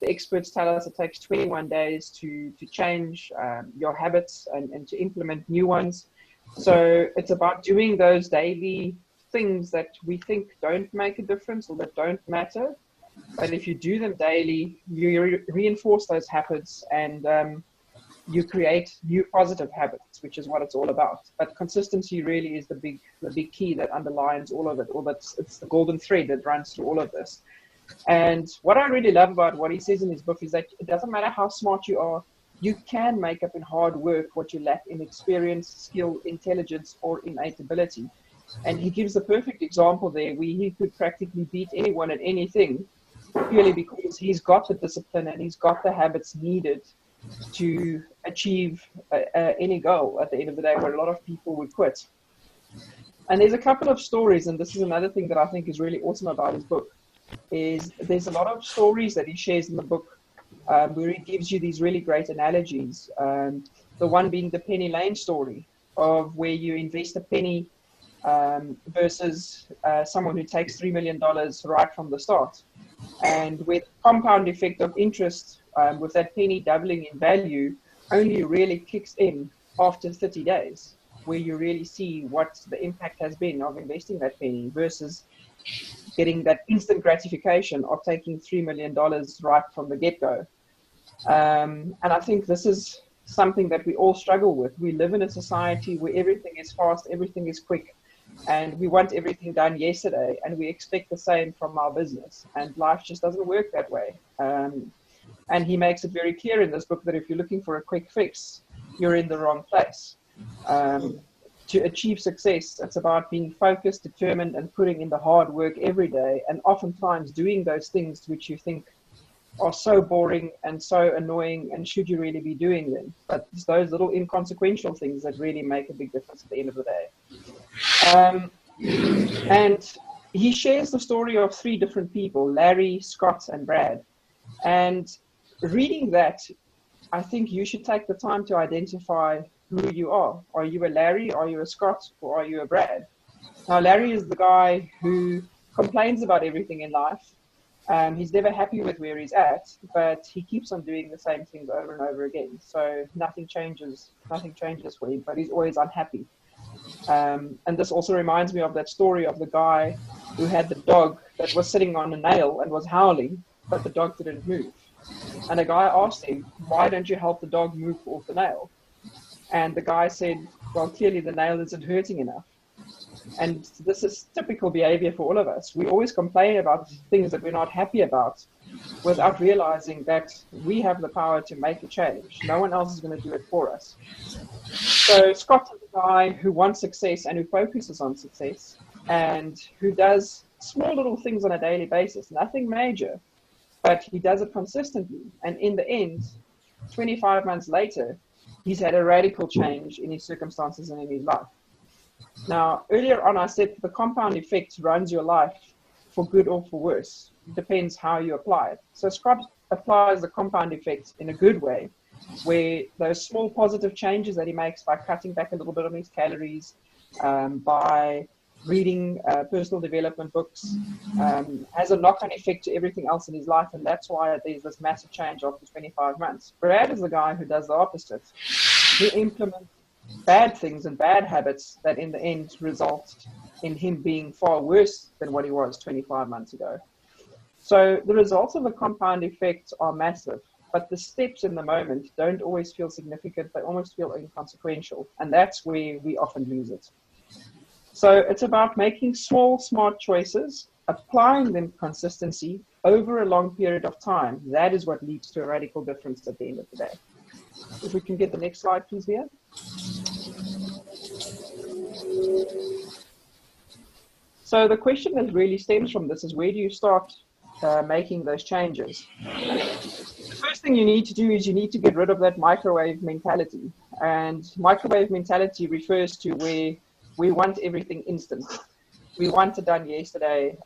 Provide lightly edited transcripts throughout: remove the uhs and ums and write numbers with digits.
the experts tell us it takes 21 days to change your habits and to implement new ones. So it's about doing those daily things that we think don't make a difference or that don't matter. But if you do them daily, you reinforce those habits and you create new positive habits, which is what it's all about. But consistency really is the big key that underlines all of it, or it's the golden thread that runs through all of this. And what I really love about what he says in his book is that it doesn't matter how smart you are, you can make up in hard work what you lack in experience, skill, intelligence, or innate ability. And he gives the perfect example there where he could practically beat anyone at anything purely because he's got the discipline and he's got the habits needed to achieve any goal at the end of the day, where a lot of people would quit. And there's a couple of stories, and this is another thing that I think is really awesome about his book, is there's a lot of stories that he shares in the book where he gives you these really great analogies. The one being the penny lane story of where you invest a penny versus someone who takes $3 million right from the start. And with compound effect of interest, with that penny doubling in value, only really kicks in after 30 days, where you really see what the impact has been of investing that penny versus getting that instant gratification of taking $3 million right from the get-go. And I think this is something that we all struggle with. We live in a society where everything is fast, everything is quick, and we want everything done yesterday, and we expect the same from our business. And life just doesn't work that way. And he makes it very clear in this book that if you're looking for a quick fix, you're in the wrong place. To achieve success, it's about being focused, determined, and putting in the hard work every day, and oftentimes doing those things which you think are so boring and so annoying, and should you really be doing them? But it's those little inconsequential things that really make a big difference at the end of the day. And he shares the story of 3 different people, Larry, Scott, and Brad. And reading that, I think you should take the time to identify who you are. Are you a Larry? Are you a Scott? Or are you a Brad? Now, Larry is the guy who complains about everything in life. He's never happy with where he's at, but he keeps on doing the same things over and over again. So nothing changes for him, but he's always unhappy. And this also reminds me of that story of the guy who had the dog that was sitting on a nail and was howling, but the dog didn't move. And a guy asked him, why don't you help the dog move off the nail? And the guy said, well, clearly the nail isn't hurting enough. And this is typical behavior for all of us. We always complain about things that we're not happy about without realizing that we have the power to make a change. No one else is going to do it for us. So Scott is a guy who wants success and who focuses on success and who does small little things on a daily basis, nothing major, but he does it consistently. And in the end, 25 months later, he's had a radical change in his circumstances and in his life. Now, earlier on, I said the compound effect runs your life for good or for worse. It depends how you apply it. So Scott applies the compound effect in a good way, where those small positive changes that he makes by cutting back a little bit on his calories, by reading personal development books, has a knock-on effect to everything else in his life, and that's why there's this massive change after 25 months. Brad is the guy who does the opposite. He implements bad things and bad habits that in the end result in him being far worse than what he was 25 months ago. So the results of the compound effect are massive, but the steps in the moment don't always feel significant. They almost feel inconsequential, and that's where we often lose it. So it's about making small, smart choices, applying them consistency over a long period of time. That is what leads to a radical difference at the end of the day. If we can get the next slide, please, Leah. So the question that really stems from this is, where do you start making those changes? The first thing you need to do is you need to get rid of that microwave mentality. And microwave mentality refers to where we want everything instant. We want it done yesterday.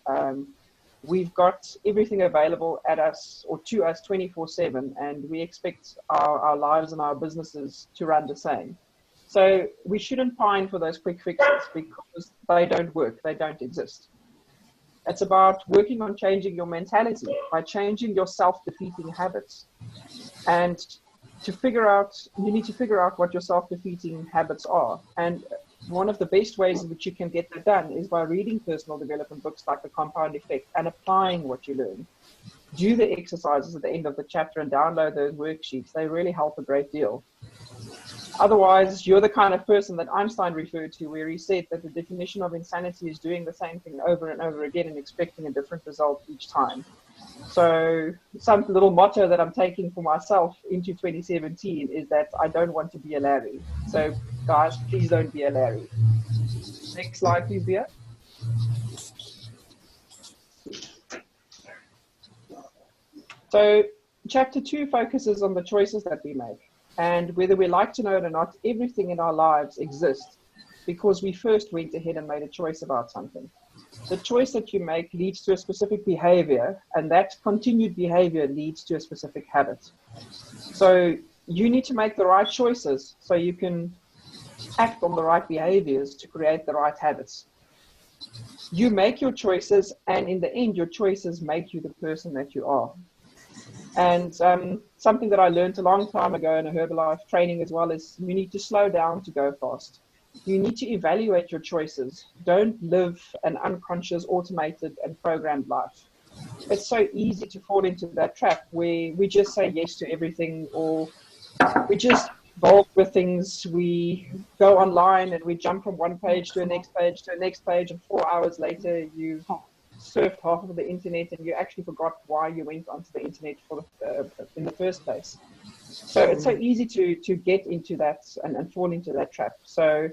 We've got everything available at us or to us 24/7, and we expect our lives and our businesses to run the same. So we shouldn't pine for those quick fixes because they don't work. They don't exist. It's about working on changing your mentality by changing your self-defeating habits. And you need to figure out what your self-defeating habits are. And one of the best ways in which you can get that done is by reading personal development books like The Compound Effect and applying what you learn. Do the exercises at the end of the chapter and download those worksheets. They really help a great deal. Otherwise, you're the kind of person that Einstein referred to, where he said that the definition of insanity is doing the same thing over and over again and expecting a different result each time. So some little motto that I'm taking for myself into 2017 is that I don't want to be a Larry. So guys, please don't be a Larry. Next slide, please, Bia. So chapter 2 focuses on the choices that we make. And whether we like to know it or not, everything in our lives exists because we first went ahead and made a choice about something. The choice that you make leads to a specific behavior, and that continued behavior leads to a specific habit. So you need to make the right choices so you can act on the right behaviors to create the right habits. You make your choices, and in the end, your choices make you the person that you are. And something that I learned a long time ago in a Herbalife training as well is you need to slow down to go fast. You need to evaluate your choices. Don't live an unconscious, automated, and programmed life. It's so easy to fall into that trap where we just say yes to everything, or we just involved with things. We go online and we jump from one page to the next page to the next page, and 4 hours later you surfed half of the internet and you actually forgot why you went onto the internet in the first place. So it's so easy to get into that and fall into that trap. So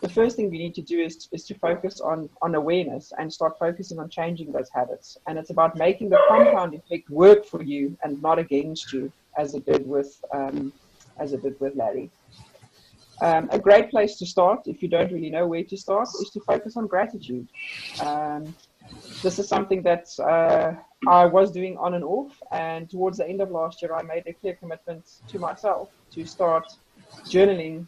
the first thing we need to do is to focus on awareness and start focusing on changing those habits. And it's about making the compound effect work for you and not against you, as it did with Larry. A great place to start, if you don't really know where to start, is to focus on gratitude. This is something that I was doing on and off, and towards the end of last year, I made a clear commitment to myself to start journaling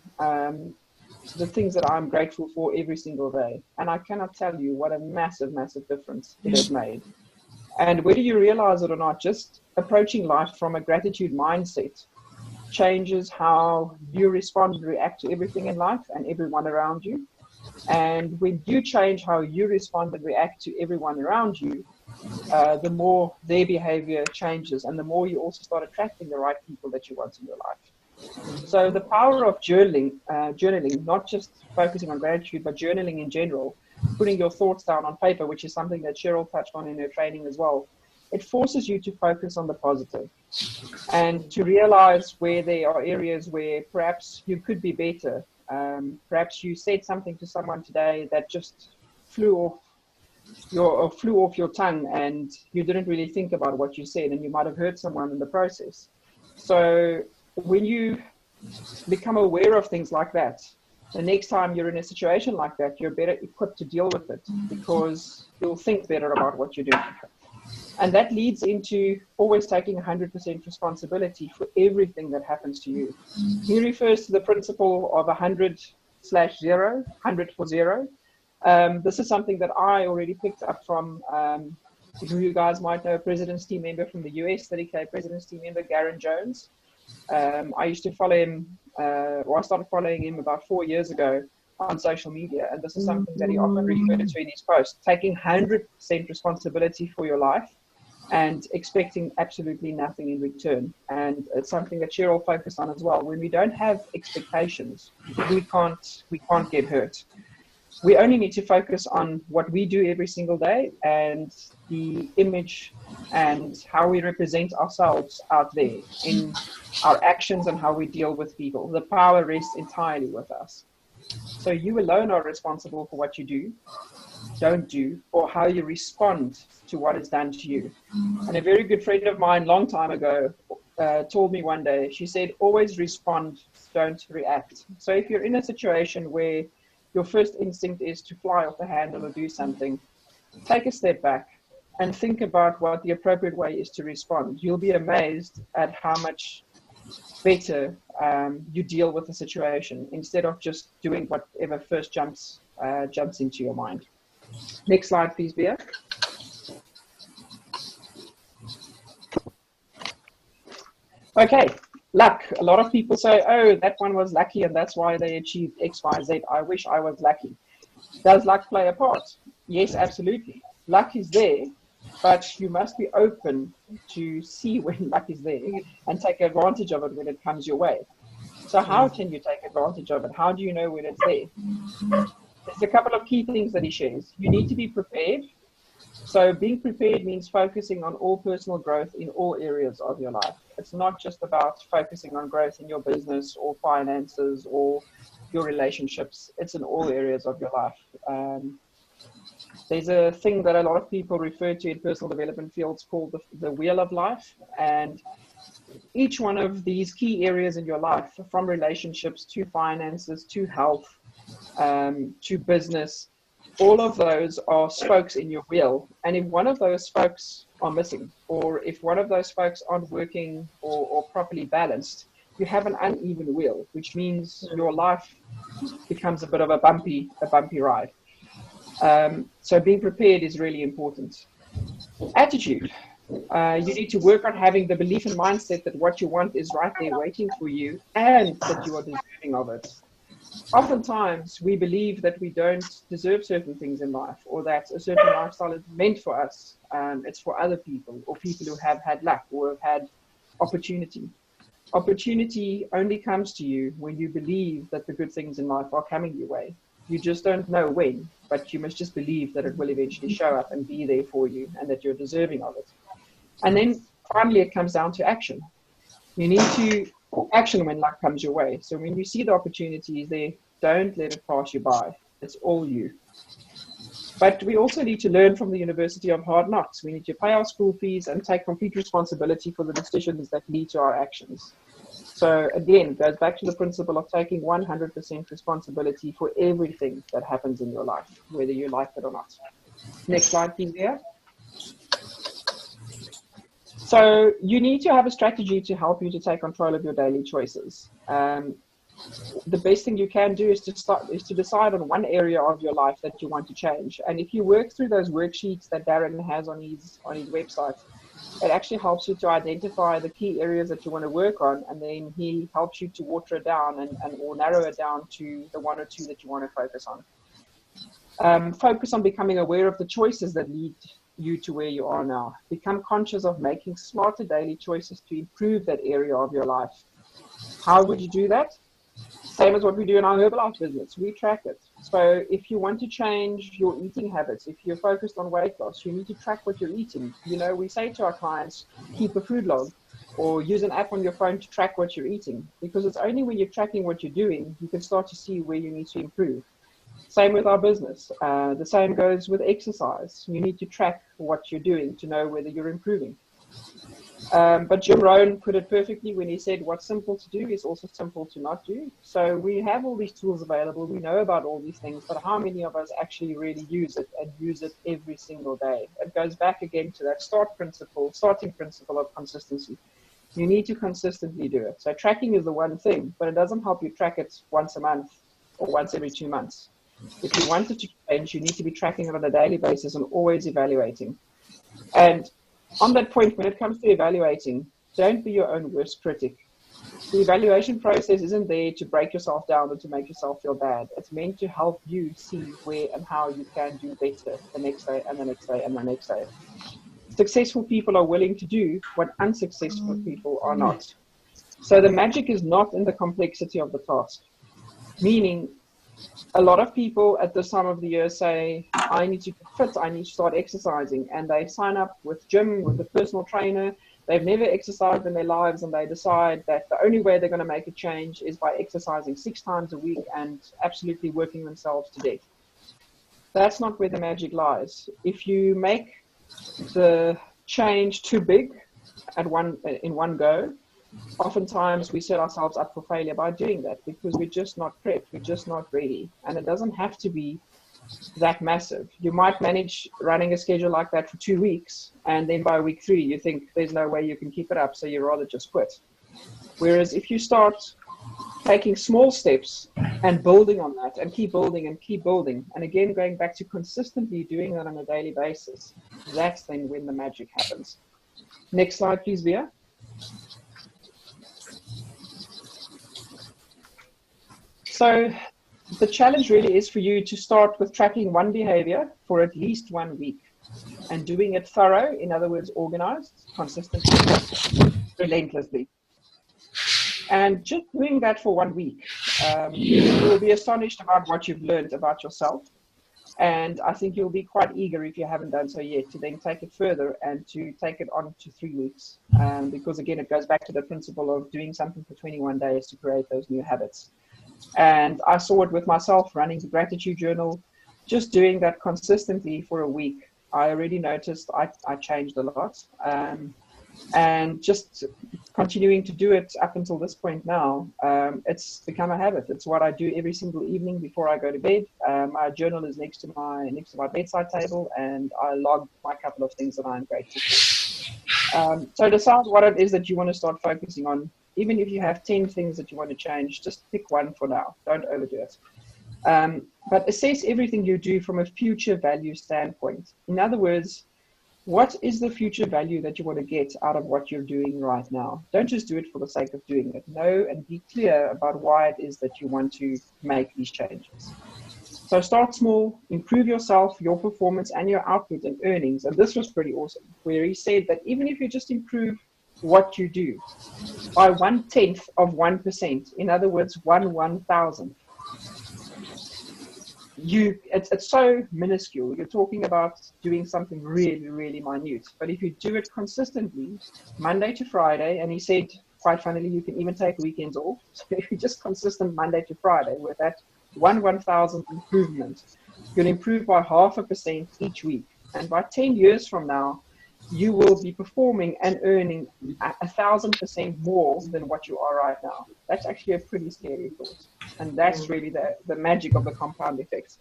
the things that I'm grateful for every single day. And I cannot tell you what a massive, massive difference it has made. And whether you realize it or not, just approaching life from a gratitude mindset changes how you respond and react to everything in life and everyone around you. And when you change how you respond and react to everyone around you, the more their behavior changes, and the more you also start attracting the right people that you want in your life. So the power of journaling, not just focusing on gratitude, but journaling in general, putting your thoughts down on paper, which is something that Cheryl touched on in her training as well. It forces you to focus on the positive and to realize where there are areas where perhaps you could be better. Perhaps you said something to someone today that just flew off your tongue, and you didn't really think about what you said, and you might have hurt someone in the process. So when you become aware of things like that, the next time you're in a situation like that, you're better equipped to deal with it because you'll think better about what you're doing. And that leads into always taking 100% responsibility for everything that happens to you. He refers to the principle of 100/0, 100 for 0. This is something that I already picked up from, you guys might know, President's team member from the US, 30K President's team member, Garen Jones. I used to follow him, I started following him about 4 years ago on social media. And this is something that he often referred to in his posts, taking 100% responsibility for your life and expecting absolutely nothing in return. And it's something that Cheryl focused on as well. When we don't have expectations, we can't get hurt. We only need to focus on what we do every single day and the image and how we represent ourselves out there in our actions and how we deal with people. The power rests entirely with us. So you alone are responsible for what you do, don't do, or how you respond to what is done to you. And a very good friend of mine long time ago told me one day, she said, always respond, don't react. So if you're in a situation where your first instinct is to fly off the handle or do something, take a step back and think about what the appropriate way is to respond. You'll be amazed at how much better you deal with the situation instead of just doing whatever first jumps into your mind. Next slide, please, Bia. Okay, luck. A lot of people say, oh, that one was lucky and that's why they achieved X, Y, Z. I wish I was lucky. Does luck play a part? Yes, absolutely. Luck is there, but you must be open to see when luck is there and take advantage of it when it comes your way. So how can you take advantage of it? How do you know when it's there? There's a couple of key things that he shares. You need to be prepared. So being prepared means focusing on all personal growth in all areas of your life. It's not just about focusing on growth in your business or finances or your relationships. It's in all areas of your life. There's a thing that a lot of people refer to in personal development fields called the wheel of life. And each one of these key areas in your life, from relationships to finances to health to business, all of those are spokes in your wheel. And if one of those spokes are missing, or if one of those spokes aren't working or properly balanced, you have an uneven wheel, which means your life becomes a bit of a bumpy ride. So being prepared is really important. Attitude. You need to work on having the belief and mindset that what you want is right there waiting for you and that you are deserving of it. Oftentimes, we believe that we don't deserve certain things in life, or that a certain lifestyle is meant for us. It's for other people, or people who have had luck or have had opportunity. Opportunity only comes to you when you believe that the good things in life are coming your way. You just don't know when, but you must just believe that it will eventually show up and be there for you and that you're deserving of it. And then finally, it comes down to action. You need to action when luck comes your way. So when you see the opportunities there, don't let it pass you by. It's all you. But we also need to learn from the University of Hard Knocks. We need to pay our school fees and take complete responsibility for the decisions that lead to our actions. So again, it goes back to the principle of taking 100% responsibility for everything that happens in your life, whether you like it or not. Next slide, please, here. So you need to have a strategy to help you to take control of your daily choices. The best thing you can do is to decide on one area of your life that you want to change. And if you work through those worksheets that Darren has on his website, it actually helps you to identify the key areas that you want to work on, and then he helps you to water it down and or narrow it down to the one or two that you want to focus on. Focus on becoming aware of the choices that lead you to where you are now. Become conscious of making smarter daily choices to improve that area of your life. How would you do that? Same as what we do in our Herbalife business. We track it. So if you want to change your eating habits, if you're focused on weight loss, you need to track what you're eating. You know, we say to our clients, keep a food log or use an app on your phone to track what you're eating, because it's only when you're tracking what you're doing, you can start to see where you need to improve. Same with our business. The same goes with exercise. You need to track what you're doing to know whether you're improving. But Jim Rohn put it perfectly when he said, what's simple to do is also simple to not do. So we have all these tools available. We know about all these things, but how many of us actually really use it and use it every single day? It goes back again to that starting principle of consistency. You need to consistently do it. So tracking is the one thing, but it doesn't help you track it once a month or once every 2 months. If you want it to change, you need to be tracking it on a daily basis and always evaluating. And on that point, when it comes to evaluating, don't be your own worst critic. The evaluation process isn't there to break yourself down or to make yourself feel bad. It's meant to help you see where and how you can do better the next day and the next day and the next day. Successful people are willing to do what unsuccessful people are not. So the magic is not in the complexity of the task. Meaning, a lot of people at this time of the year say, I need to get fit, I need to start exercising. And they sign up with gym, with a personal trainer. They've never exercised in their lives, and they decide that the only way they're going to make a change is by exercising 6 times a week and absolutely working themselves to death. That's not where the magic lies. If you make the change too big in one go, oftentimes we set ourselves up for failure by doing that, because we're just not prepped, we're just not ready. And it doesn't have to be that massive. You might manage running a schedule like that for 2 weeks, and then by week 3 you think there's no way you can keep it up, so you rather just quit. Whereas if you start taking small steps and building on that and keep building, and again going back to consistently doing that on a daily basis, that's then when the magic happens. Next slide, please, Via. So the challenge really is for you to start with tracking one behavior for at least 1 week and doing it thorough, in other words, organized, consistently, relentlessly. And just doing that for 1 week, you will be astonished about what you've learned about yourself. And I think you'll be quite eager, if you haven't done so yet, to then take it further and to take it on to 3 weeks. Because again, it goes back to the principle of doing something for 21 days to create those new habits. And I saw it with myself running the gratitude journal, just doing that consistently for a week. I already noticed I changed a lot. And just continuing to do it up until this point now, it's become a habit. It's what I do every single evening before I go to bed. My journal is next to my bedside table, and I log my couple of things that I'm grateful for. So decide what it is that you want to start focusing on. Even if you have 10 things that you want to change, just pick one for now. Don't overdo it. But assess everything you do from a future value standpoint. In other words, what is the future value that you want to get out of what you're doing right now? Don't just do it for the sake of doing it. Know and be clear about why it is that you want to make these changes. So start small, improve yourself, your performance, and your output and earnings. And this was pretty awesome, where he said that even if you just improve what you do by 1/10 of 1%, in other words, 1/1000th, it's so minuscule. You're talking about doing something really, really minute. But if you do it consistently, Monday to Friday, and he said, quite funnily, you can even take weekends off. So if you're just consistent Monday to Friday with that 1/1000th improvement, you'll improve by 0.5% each week. And by 10 years from now, you will be performing and earning 1,000% more than what you are right now. That's actually a pretty scary thought. And that's really the magic of the compound effects.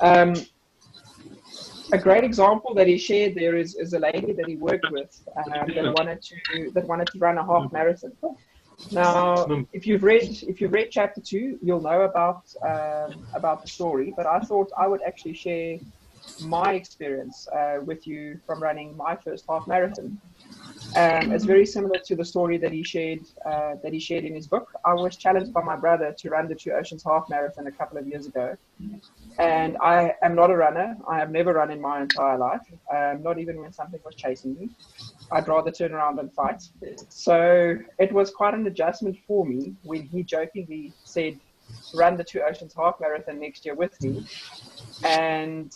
A great example that he shared there is a lady that he worked with that wanted to run a half marathon. Now, if you've read chapter 2, you'll know about the story. But I thought I would actually share my experience with you from running my first half marathon. It's very similar to the story that he shared in his book. I was challenged by my brother to run the Two Oceans half marathon a couple of years ago, and I am not a runner. I have never run in my entire life, not even when something was chasing me. I'd rather turn around and fight. So it was quite an adjustment for me when he jokingly said, "Run the Two Oceans half marathon next year with me." And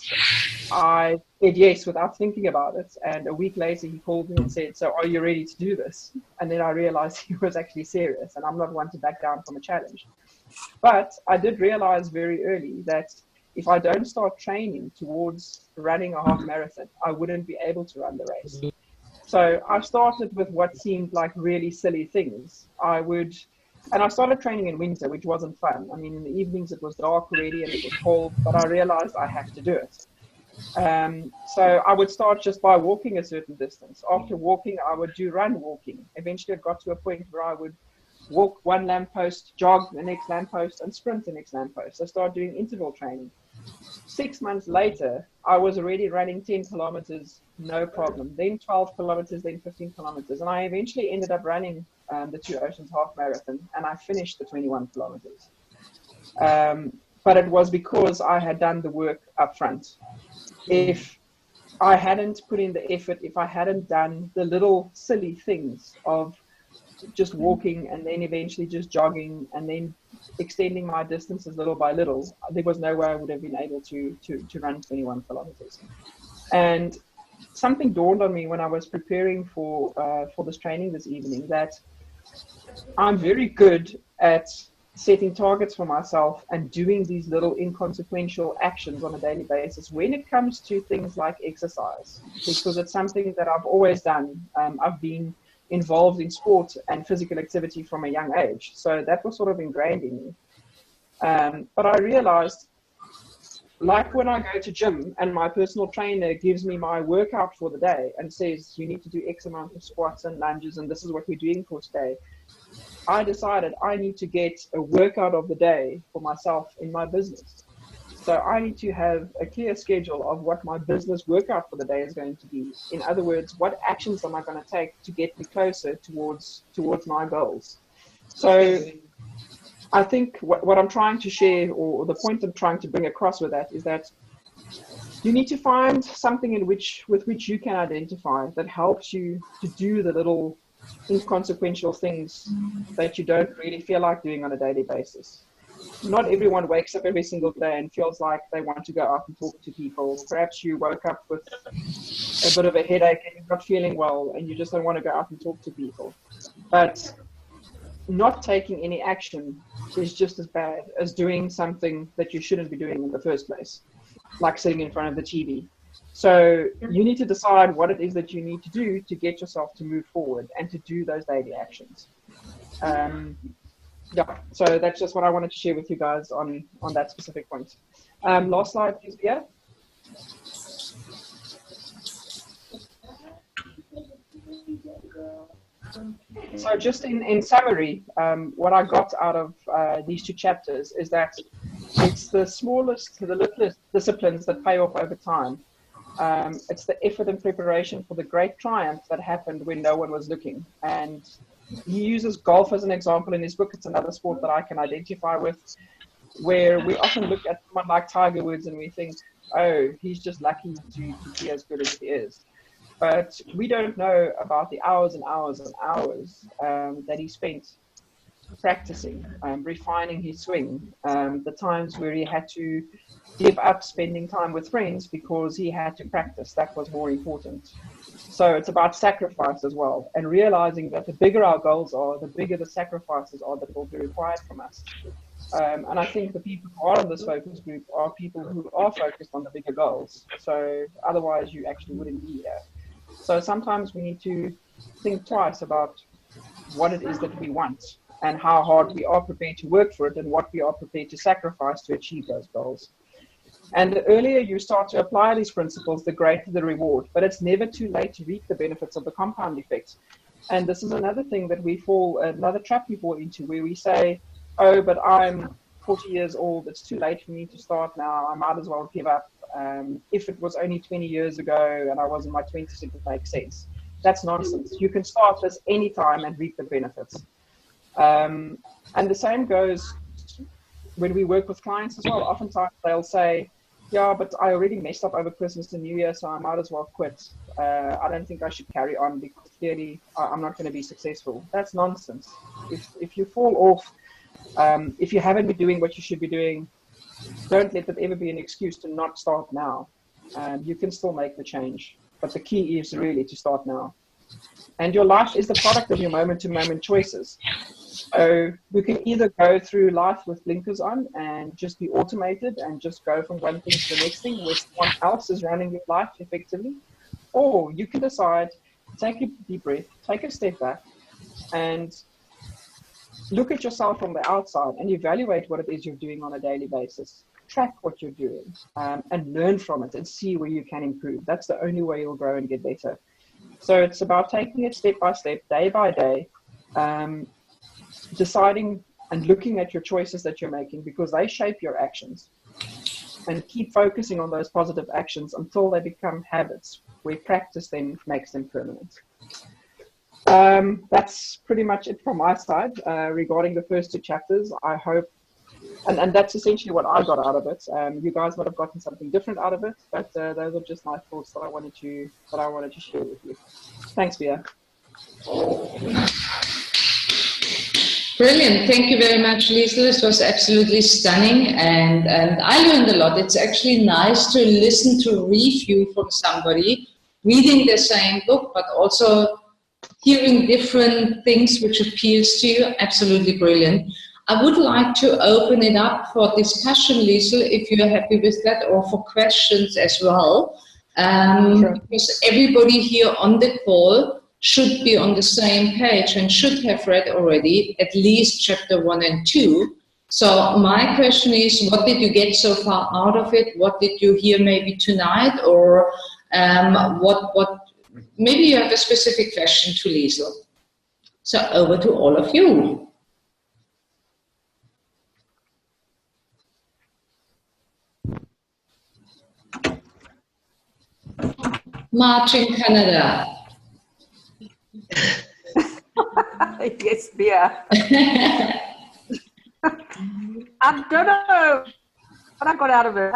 I said yes without thinking about it. And a week later, he called me and said, "So are you ready to do this?" And then I realized he was actually serious, and I'm not one to back down from a challenge. But I did realize very early that if I don't start training towards running a half marathon, I wouldn't be able to run the race. So I started with what seemed like really silly things. And I started training in winter, which wasn't fun. I mean, in the evenings it was dark already and it was cold, but I realized I have to do it. So I would start just by walking a certain distance. After walking, I would do run walking. Eventually, it got to a point where I would walk one lamppost, jog the next lamppost, and sprint the next lamppost. I started doing interval training. 6 months later, I was already running 10 kilometers, no problem. Then 12 kilometers, then 15 kilometers. And I eventually ended up running the Two Oceans half marathon, and I finished the 21 kilometers. But it was because I had done the work up front. If I hadn't put in the effort, if I hadn't done the little silly things of just walking and then eventually just jogging and then extending my distances little by little, there was no way I would have been able to run 21 kilometers. And something dawned on me when I was preparing for this training this evening, that I'm very good at setting targets for myself and doing these little inconsequential actions on a daily basis when it comes to things like exercise, because it's something that I've always done. I've been involved in sport and physical activity from a young age, so that was sort of ingrained in me. But I realized, like when I go to gym and my personal trainer gives me my workout for the day and says, you need to do X amount of squats and lunges and this is what we're doing for today, I decided I need to get a workout of the day for myself in my business. So I need to have a clear schedule of what my business workout for the day is going to be. In other words, what actions am I going to take to get me closer towards my goals? So I think what I'm trying to share, or the point I'm trying to bring across with that, is that you need to find something with which you can identify that helps you to do the little inconsequential things that you don't really feel like doing on a daily basis. Not everyone wakes up every single day and feels like they want to go out and talk to people. Perhaps you woke up with a bit of a headache and you're not feeling well and you just don't want to go out and talk to people. But not taking any action is just as bad as doing something that you shouldn't be doing in the first place, like sitting in front of the TV. So you need to decide what it is that you need to do to get yourself to move forward and to do those daily actions. Yeah, so that's just what I wanted to share with you guys on that specific point. Last slide, please, Bia. So just in summary, what I got out of these two chapters is that it's the smallest, the littlest disciplines that pay off over time. It's the effort and preparation for the great triumph that happened when no one was looking. And he uses golf as an example in his book. It's another sport that I can identify with, where we often look at someone like Tiger Woods and we think, oh, he's just lucky to be as good as he is. But we don't know about the hours and hours and hours that he spent practicing, refining his swing, the times where he had to give up spending time with friends because he had to practice. That was more important. So it's about sacrifice as well, and realizing that the bigger our goals are, the bigger the sacrifices are that will be required from us. And I think the people who are in this focus group are people who are focused on the bigger goals. So otherwise you actually wouldn't be here. So sometimes we need to think twice about what it is that we want and how hard we are prepared to work for it and what we are prepared to sacrifice to achieve those goals. And the earlier you start to apply these principles, the greater the reward. But it's never too late to reap the benefits of the compound effect. And this is another thing that another trap we fall into, where we say, oh, but I'm 40 years old, it's too late for me to start now, I might as well give up. If it was only 20 years ago and I was in my 20s, it would make sense. That's nonsense. You can start this anytime and reap the benefits. And the same goes when we work with clients as well. Oftentimes they'll say, yeah, but I already messed up over Christmas and New Year, so I might as well quit. I don't think I should carry on because clearly I'm not going to be successful. That's nonsense. If you fall off, if you haven't been doing what you should be doing, don't let that ever be an excuse to not start now. You can still make the change, but the key is really to start now. And your life is the product of your moment-to-moment choices. So you can either go through life with blinkers on and just be automated and just go from one thing to the next thing where someone else is running your life effectively, or you can decide, take a deep breath, take a step back, and look at yourself from the outside and evaluate what it is you're doing on a daily basis. Track what you're doing and learn from it and see where you can improve. That's the only way you'll grow and get better. So it's about taking it step by step, day by day, deciding and looking at your choices that you're making because they shape your actions. And keep focusing on those positive actions until they become habits, where practice then makes them permanent. That's pretty much it from my side regarding the first two chapters. I hope, and that's essentially what I got out of it. You guys might have gotten something different out of it, but those are just my thoughts that I wanted to share with you. Thanks, Bia. Brilliant. Thank you very much, Lizel. This was absolutely stunning, and I learned a lot. It's actually nice to listen to review from somebody reading the same book, but also hearing different things which appeals to you. Absolutely brilliant. I would like to open it up for discussion, Lizel, if you're happy with that, or for questions as well. Sure. Because everybody here on the call should be on the same page and should have read already at least chapter 1 and 2. So my question is, what did you get so far out of it? What did you hear maybe tonight? Or what maybe you have a specific question to Lizel. So over to all of you. March in Canada. Yes, Bia. I don't know what I got out of it.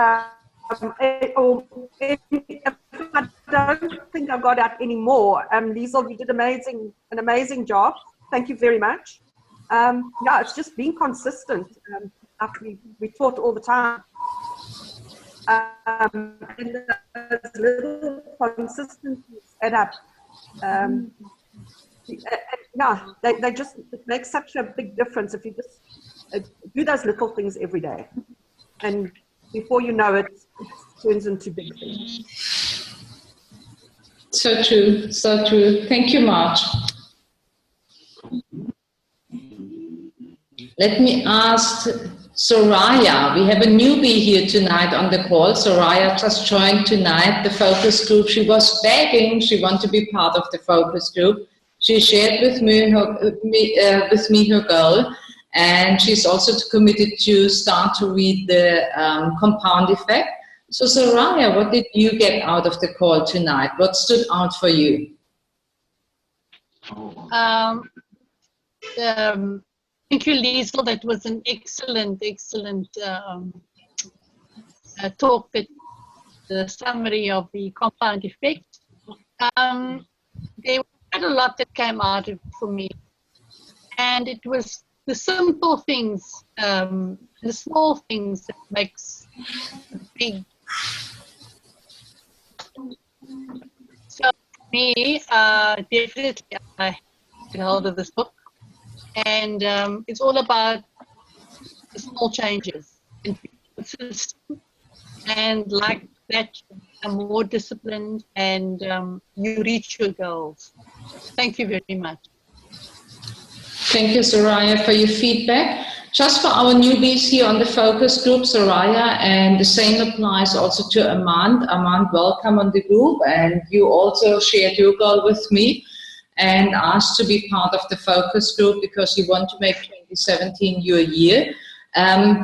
If I don't think I got out any more. Lizel, you did an amazing job. Thank you very much. Yeah, it's just being consistent. We taught all the time. And those little consistencies add up. Yeah, they just make such a big difference if you just do those little things every day. And before you know it, it turns into big things. So true, so true. Thank you, Marge. Let me ask Soraya. We have a newbie here tonight on the call. Soraya just joined tonight the focus group. She was begging she wanted to be part of the focus group. She shared with me her goal, and she's also committed to start to read the compound effect. So Soraya, what did you get out of the call tonight? What stood out for you? Thank you, Lizel. That was an excellent talk. The summary of the compound effect. There was quite a lot that came out of it for me, and it was the simple things, the small things that makes a big. So for me, definitely I get hold of this book. And it's all about the small changes and consistent, and like that, you're more disciplined and you reach your goals. Thank you very much. Thank you, Soraya, for your feedback. Just for our newbies here on the focus group, Soraya, and the same applies also to Amand. Amand, welcome on the group, and you also shared your goal with me and asked to be part of the focus group because you want to make 2017 your year.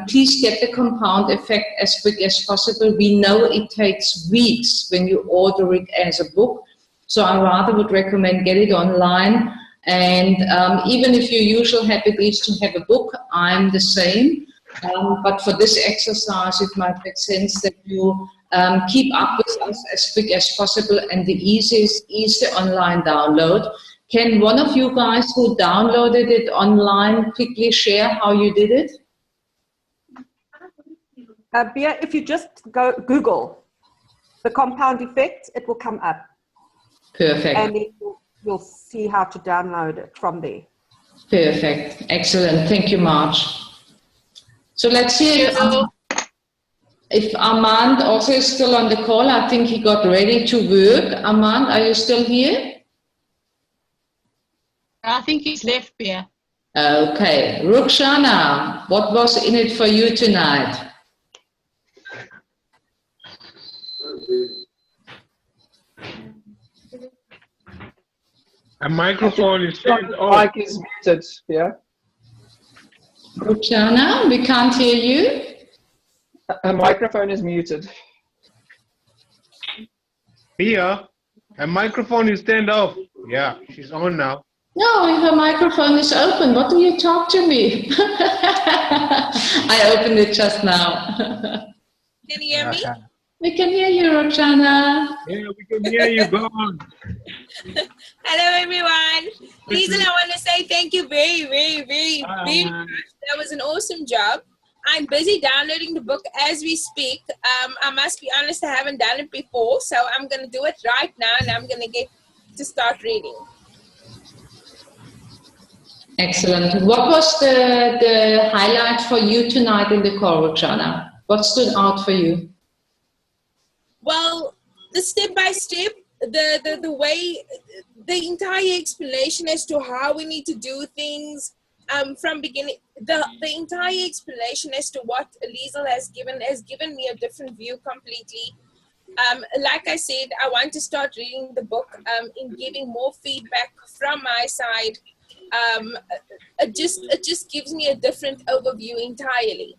Please get the compound effect as quick as possible. We know it takes weeks when you order it as a book, so I rather would recommend get it online. And even if your usual habit is to have a book, I'm the same. But for this exercise, it might make sense that you keep up with us as quick as possible, and the easiest is the online download. Can one of you guys who downloaded it online quickly share how you did it? Bea, if you just go Google the compound effect, it will come up. Perfect. And you'll see how to download it from there. Perfect. Excellent. Thank you, Marge. So let's see if Armand also is still on the call. I think he got ready to work. Armand, are you still here? I think he's left here. Okay. Rukhsana, what was in it for you tonight? A microphone is turned off. Mic is muted, yeah. Rukhsana, we can't hear you. Her microphone is muted. Pia, her microphone is turned off. Yeah, she's on now. No, her microphone is open. What do you talk to me? I opened it just now. Can you hear me? We can hear you, Rukhsana. Yeah, we can hear you. Go on. Hello, everyone. Lizel, I want to say thank you very much. That was an awesome job. I'm busy downloading the book as we speak. I must be honest, I haven't done it before, so I'm going to do it right now, and I'm going to get to start reading. Excellent. What was the highlight for you tonight in the call, Rukhsana? What stood out for you? Well, the step-by-step, the way, the entire explanation as to how we need to do things from beginning, the entire explanation as to what Lizel has given me a different view completely. Like I said, I want to start reading the book in giving more feedback from my side. It just gives me a different overview entirely.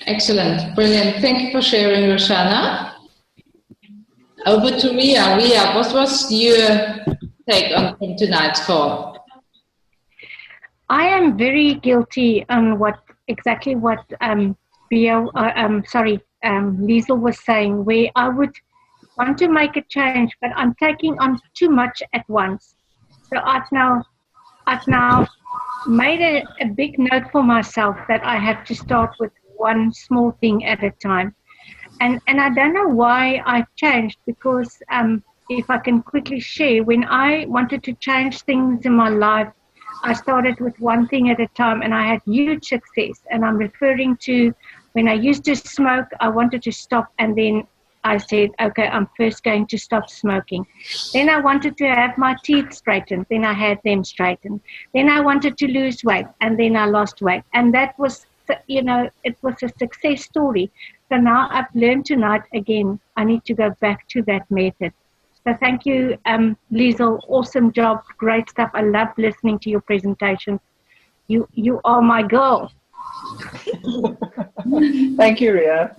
Excellent, brilliant. Thank you for sharing, Rukhsana. Over to Ria. Ria, what was your take on from tonight's call? I am very guilty on exactly what Lizel was saying, where I would want to make a change, but I'm taking on too much at once. So I've now made a big note for myself that I have to start with one small thing at a time. And I don't know why I changed, because if I can quickly share, when I wanted to change things in my life, I started with one thing at a time and I had huge success. And I'm referring to when I used to smoke, I wanted to stop, and then I said, okay, I'm first going to stop smoking. Then I wanted to have my teeth straightened. Then I had them straightened. Then I wanted to lose weight, and then I lost weight. And that was, it was a success story. So now I've learned tonight again, I need to go back to that method. So thank you, Lizel. Awesome job. Great stuff. I love listening to your presentation. You are my girl. Thank you, Ria.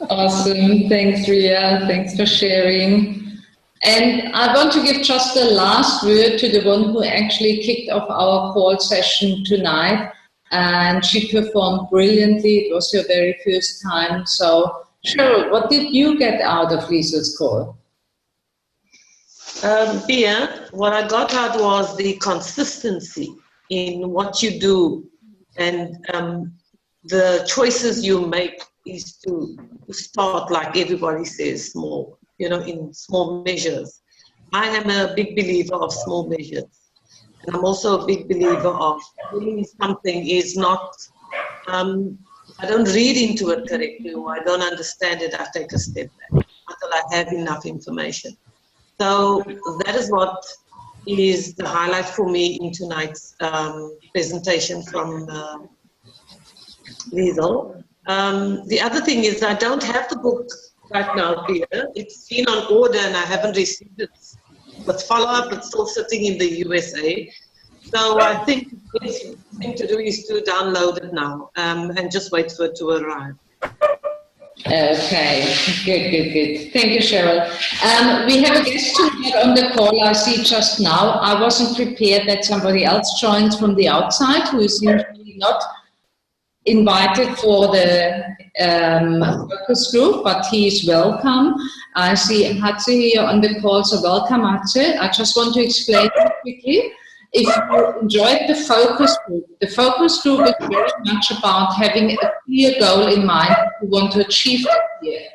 Awesome. Thanks, Ria. Thanks for sharing. And I want to give just the last word to the one who actually kicked off our call session tonight. And she performed brilliantly. It was her very first time. So, Cheryl, what did you get out of Lizel's call? Pia, what I got out was the consistency in what you do, and the choices you make is to start, like everybody says, small, in small measures. I am a big believer of small measures. And I'm also a big believer of doing something is not, I don't read into it correctly, or I don't understand it, I take a step back until I have enough information. So that is what is the highlight for me in tonight's presentation from Lizel. The other thing is I don't have the book right now here. It's been on order and I haven't received it. But follow-up, it's still sitting in the USA. So I think the best thing to do is to download it now and just wait for it to arrive. Okay, good. Thank you, Cheryl. We have a guest tonight on the call, I see just now. I wasn't prepared that somebody else joins from the outside who is usually not invited for the focus group, but he is welcome. I see Hatze here on the call, so welcome, Hatze. I just want to explain quickly. If you enjoyed the focus group is very much about having a clear goal in mind you want to achieve that year.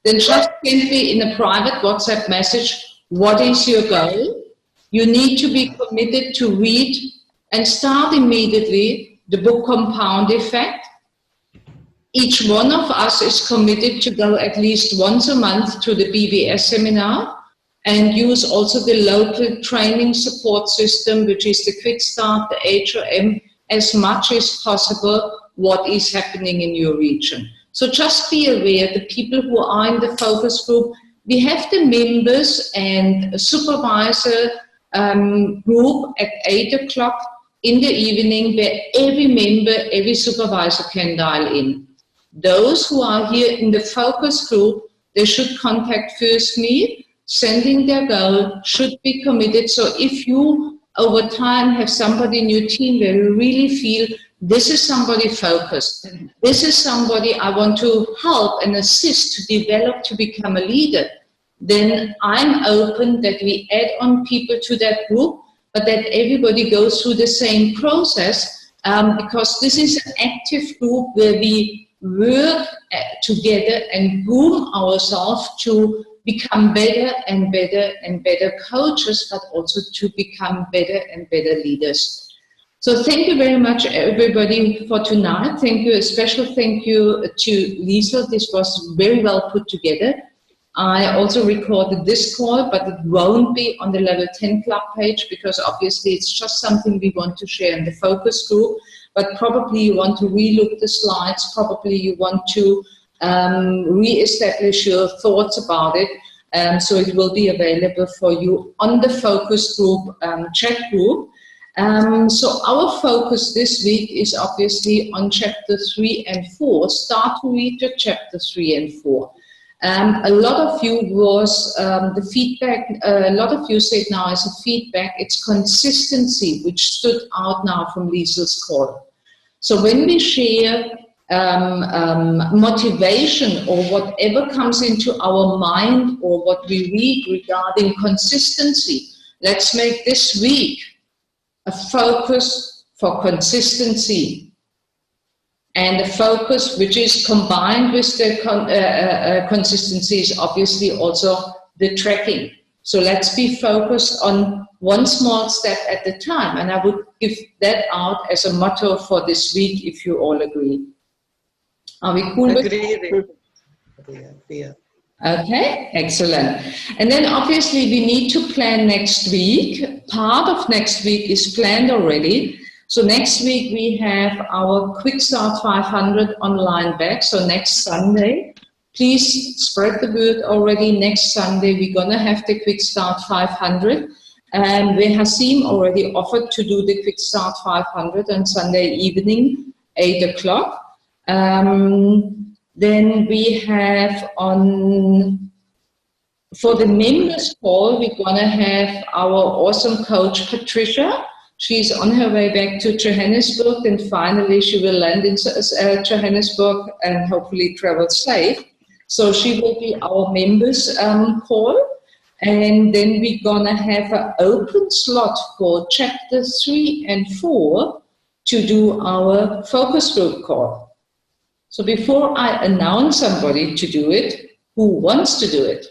Then just send me in a private WhatsApp message, what is your goal? You need to be committed to read and start immediately the book Compound Effect. Each one of us is committed to go at least once a month to the BVS seminar and use also the local training support system, which is the Quick Start, the HOM, as much as possible what is happening in your region. So just be aware, the people who are in the focus group, we have the members and supervisor group at 8 o'clock in the evening where every member, every supervisor can dial in. Those who are here in the focus group, they should contact first me, sending their goal, should be committed. So if you over time have somebody in your team where you really feel this is somebody focused, this is somebody I want to help and assist to develop to become a leader, then I'm open that we add on people to that group, but that everybody goes through the same process because this is an active group where we work together and groom ourselves to become better and better and better coaches, but also to become better and better leaders. So thank you very much, everybody, for tonight. Thank you. A special thank you to Lizel. This was very well put together. I also recorded this call, but it won't be on the Level 10 Club page because obviously it's just something we want to share in the focus group. But probably you want to relook the slides. Probably you want to re-establish your thoughts about it. So it will be available for you on the focus group chat group. So our focus this week is obviously on chapter 3 and 4. Start to read your chapter 3 and 4. A lot of you was the feedback, a lot of you said now as a feedback, it's consistency which stood out now from Lizel's call. So when we share motivation or whatever comes into our mind or what we read regarding consistency, let's make this week a focus for consistency. And the focus, which is combined with the consistency, is obviously also the tracking. So let's be focused on one small step at a time. And I would give that out as a motto for this week, if you all agree. Are we cool with that? Yeah. Okay, excellent. And then obviously we need to plan next week. Part of next week is planned already. So next week we have our Quick Start 500 online batch. So next Sunday, please spread the word already. Next Sunday we're going to have the Quick Start 500. And Hasim already offered to do the Quick Start 500 on Sunday evening, 8 o'clock. Then we have for the members call, we're going to have our awesome coach, Patricia. She's on her way back to Johannesburg, and finally she will land in Johannesburg and hopefully travel safe. So she will be our members call. And then we're going to have an open slot for chapters 3 and 4 to do our focus group call. So before I announce somebody to do it, who wants to do it?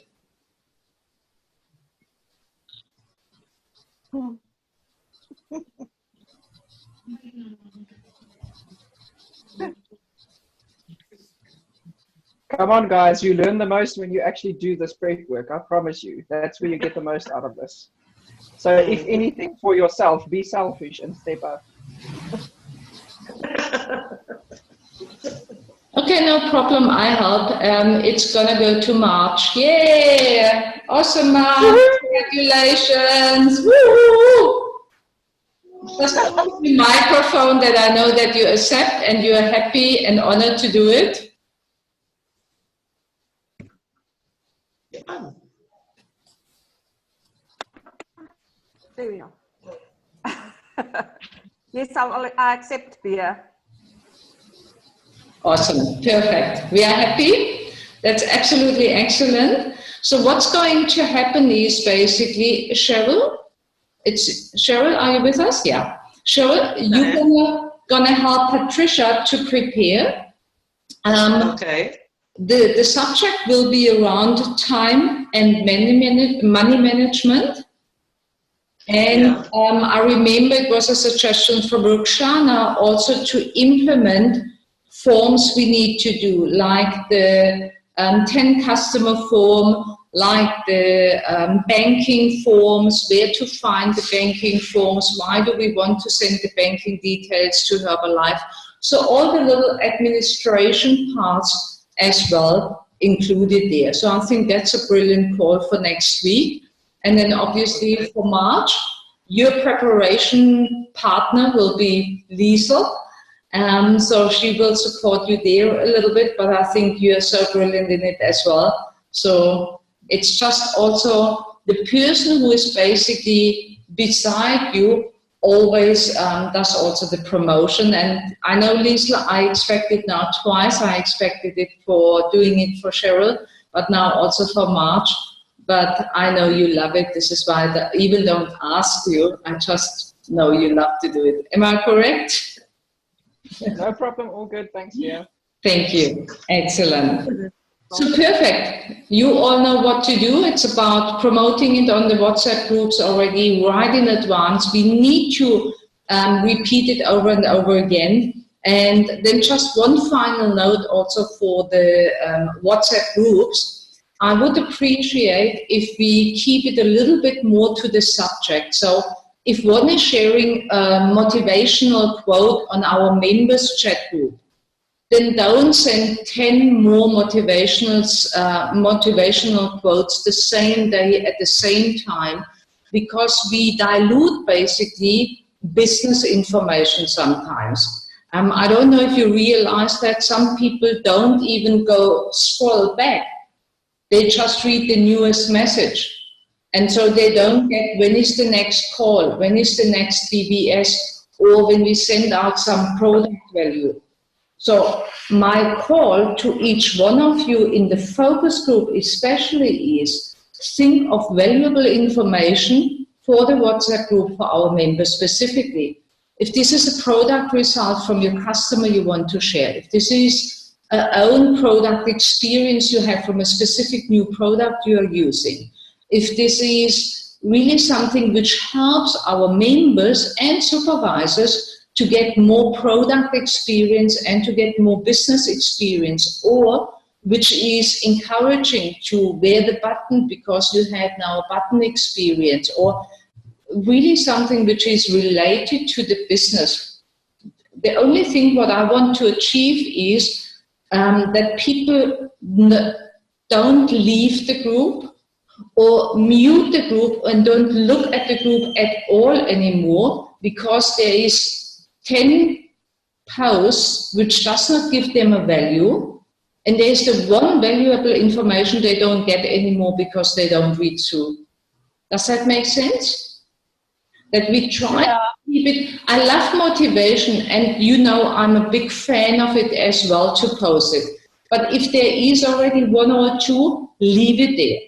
Come on, guys. You learn the most when you actually do this breath work. I promise you. That's where you get the most out of this. So if anything, for yourself, be selfish and step up. Okay, no problem. I help. It's going to go to March. Yeah! Awesome, March. Congratulations. Woo! Just hold the microphone that I know that you accept and you are happy and honored to do it. There we are. Yes, I accept beer. Awesome, perfect. We are happy. That's absolutely excellent. So what's going to happen is basically, Cheryl, are you with us? Yeah. Cheryl, you're gonna help Patricia to prepare. Okay. The subject will be around time and money management. And I remember it was a suggestion from Ruxana also to implement forms we need to do, like the 10 customer form, like the banking forms, where to find the banking forms, why do we want to send the banking details to Herbalife. So all the little administration parts as well included there. So I think that's a brilliant call for next week. And then obviously for March, your preparation partner will be Lizel. So she will support you there a little bit, but I think you are so brilliant in it as well. So it's just also the person who is basically beside you always does also the promotion. And I know, Lizel, I expected now twice. I expected it for doing it for Cheryl, but now also for March. But I know you love it. This is why I even don't ask you. I just know you love to do it. Am I correct? No problem. All good. Thanks, Leah. Thank you. Excellent. So perfect. You all know what to do. It's about promoting it on the WhatsApp groups already right in advance. We need to repeat it over and over again. And then just one final note also for the WhatsApp groups. I would appreciate if we keep it a little bit more to the subject. So if one is sharing a motivational quote on our members chat group, then don't send 10 more motivational quotes the same day at the same time, because we dilute basically business information sometimes. I don't know if you realize that some people don't even go scroll back They just read the newest message. And so they don't get when is the next call, when is the next VBS, or when we send out some product value. So my call to each one of you in the focus group especially is think of valuable information for the WhatsApp group for our members specifically. If this is a product result from your customer you want to share, if this is an own product experience you have from a specific new product you are using, if this is really something which helps our members and supervisors to get more product experience and to get more business experience, or which is encouraging to wear the button because you have now a button experience, or really something which is related to the business. The only thing what I want to achieve is that people don't leave the group or mute the group and don't look at the group at all anymore because there is 10 posts which does not give them a value, and there's the one valuable information they don't get anymore because they don't read through. Does that make sense? That we try to keep it. I love motivation, and you know I'm a big fan of it as well to post it. But if there is already one or two, leave it there.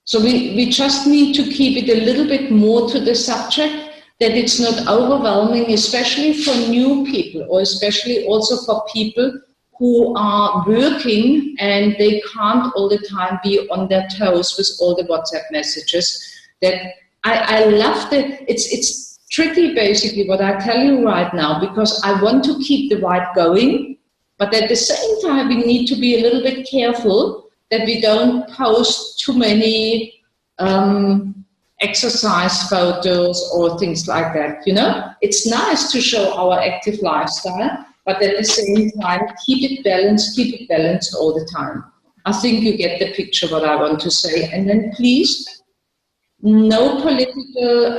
So we just need to keep it a little bit more to the subject, that it's not overwhelming, especially for new people, or especially also for people who are working and they can't all the time be on their toes with all the WhatsApp messages. That I love that. It's tricky basically what I tell you right now, because I want to keep the vibe going, but at the same time we need to be a little bit careful that we don't post too many exercise photos or things like that, you know. It's nice to show our active lifestyle, but at the same time keep it balanced all the time. I think you get the picture what I want to say. And then please, no political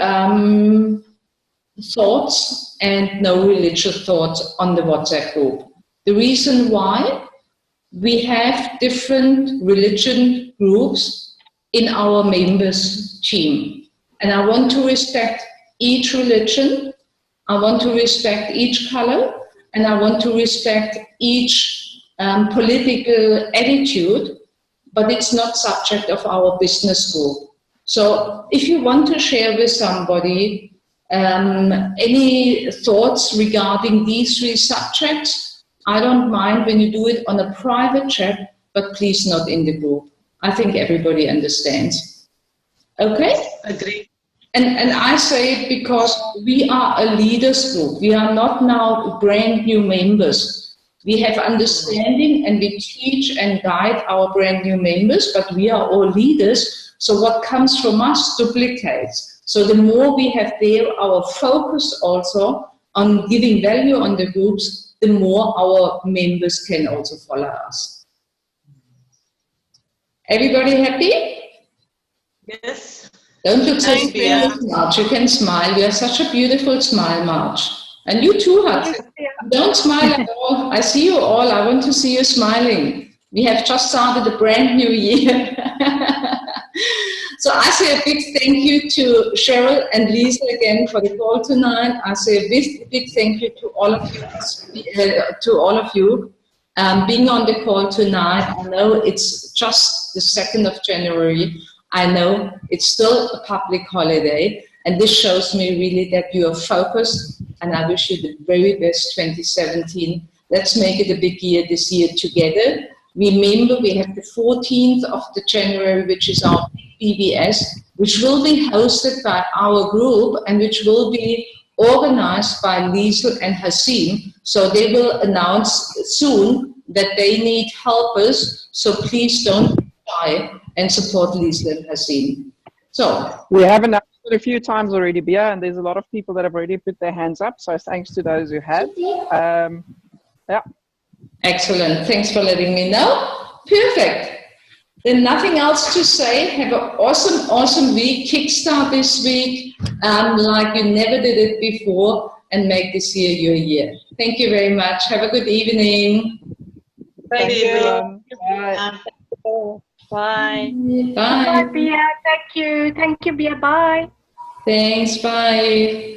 thoughts and no religious thoughts on the WhatsApp group. The reason why, we have different religion groups in our members team. And I want to respect each religion, I want to respect each color, and I want to respect each political attitude, but it's not subject of our business group. So if you want to share with somebody any thoughts regarding these three subjects, I don't mind when you do it on a private chat, but please not in the group. I think everybody understands. Okay? Agree. And I say it because we are a leaders group. We are not now brand new members. We have understanding and we teach and guide our brand new members, but we are all leaders. So what comes from us duplicates. So the more we have there, our focus also on giving value on the groups, the more our members can also follow us. Everybody happy? Yes. Don't look so Thank you. serious, Marge. You can smile. You have such a beautiful smile, Marge. And you too, Hat. Don't smile at all. I see you all. I want to see you smiling. We have just started a brand new year. So I say a big thank you to Cheryl and Lizel again for the call tonight. I say a big thank you to all of you. Being on the call tonight. I know it's just the 2nd of January. I know it's still a public holiday, and this shows me really that you are focused, and I wish you the very best 2017. Let's make it a big year this year together. Remember, we have the 14th of the January, which is our BBS, which will be hosted by our group and which will be organized by Lizel and Hasim. So they will announce soon that they need helpers. So please don't be shy and support Lizel and Hasim. So we have announced it a few times already, Bia, and there's a lot of people that have already put their hands up. So thanks to those who have. Yeah. Excellent. Thanks for letting me know. Perfect. Then nothing else to say. Have an awesome week. Kickstart this week like you never did it before, and make this year your year. Thank you very much. Have a good evening. Thank you. everyone. Bye. Bye. Bye, Bye. Bia. Thank you. Thank you, Bia. Bye. Thanks. Bye.